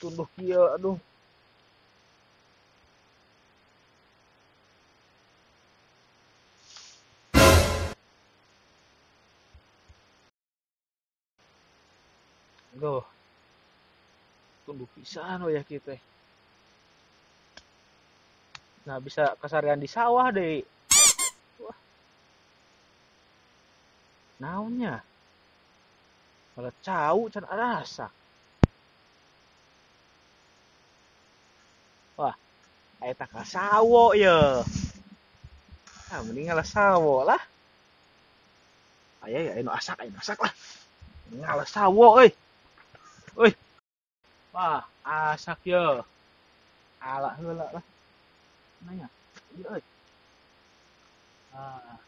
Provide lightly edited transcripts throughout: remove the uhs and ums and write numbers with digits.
tunduh kieu aduh. Aduh. Tunduh pisan we ya kita. Nah, bisa kesarian di sawah deh. Wah. Naonnya? Malah cau can rasa. Wah, eta ka sawo ya. Ah, mending ngalah sawo lah. Aya asak lah. Ngalah sawo euy. Euy. Wah, asak ya. Ala heula lah. Nanya. Ieu euy. Ah.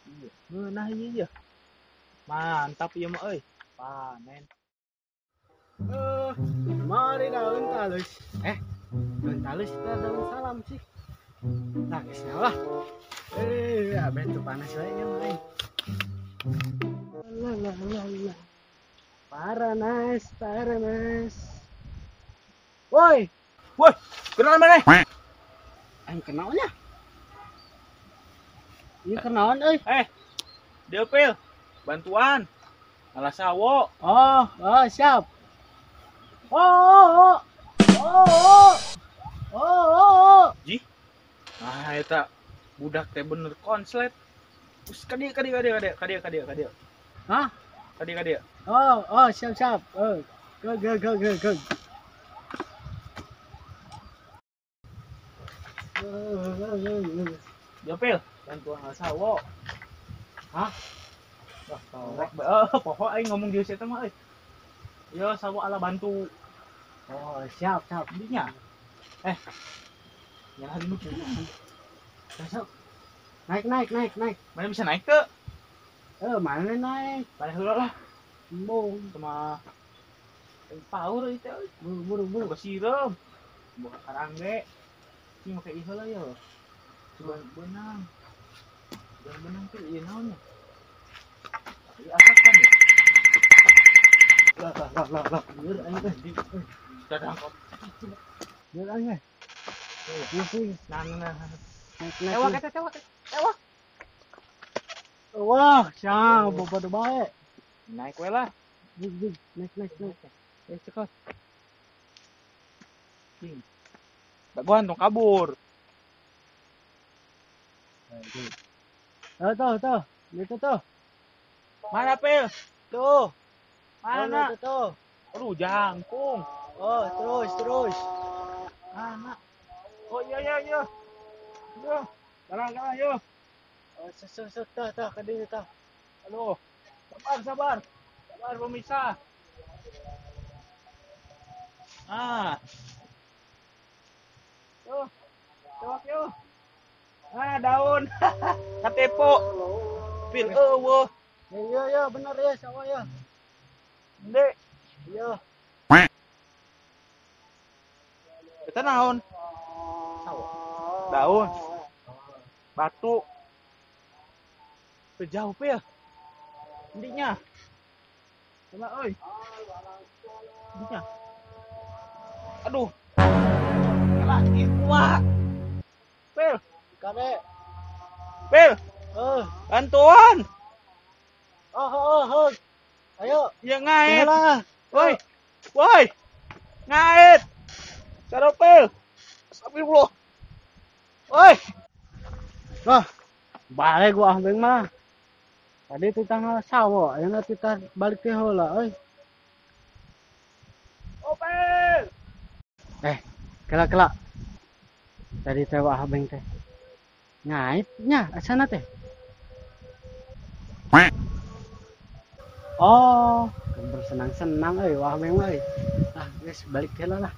Iya, ngeunah ieu ya. Mantap ieu mah euy. Panen. Mari daun talus. Daun talus kita daun salam sih. Nah, kesnya lah. Abah itu panas aja main. Lah. Paranas. Woi, Kenalan mana? aing kenalnya. Ini kenalan euy. Dia pil. Bantuan. Ngalah sawo. Oh, siap. Ji. Ah, eta budak teh bener konslet. Us kadia. Hah? Kadia. Oh, siap. Go. Dia pil. Bantuan ngalah sawo. Hah? Wah, korek pokok aing ngomong di situ mah euy. Ya sawo ala bantu. Oh, siap. Dinya. Nyala dulu. Besok. Naik. Mana bisa naik ke? Mana naik? Balik heula lah. Bung. Sama paur itu euy. Buru. Buka sireum. Buka karangge. Ini make ieu heula ya. Coba benang. Jangan benang tuh ieu naonnya. Ieu asakan ya. Lah. Biar aing teh. Dadang kok. Biar aing teh. Nah. Naik. Ewak. Wah, siap, bapak udah baik. Naik we lah. Naik. Cepat. Daguan tong kabur. Tuh. Itu tuh. Mana pil? Tuh. Mana? Itu tuh. Aduh, jangkung. Oh, terus. Mana? Oh iya. Yo. Jalan yo. Oh, tuh, ke diri tuh. Aduh. Sabar pemirsa. Tuh. Coba yuk. Daun. Katepo. Pil eueuh. Iya, bener ya, sawa ya. Ende. Iya. Eta naon? Daun. Batu. Jauh pil. Indinya. Coba euy. Indinya. Aduh. Lagi kuat. Pil. Kade. Pil. Bantuan. Oh. Ayo. Ya ngait. Yalah. Woi. Ngait. Karo pil. Astagfirullah. Woi. Lah. Balik gua ambeng mah. Tadi itu tanggal sawo, ayeuna kita balik ke heula euy. Pil. Kelak. Tadi teh wah abeng teh. Ngait nya asana teh. Oh, bersenang-senang euy wah abeng euy. Geus balik heula lah.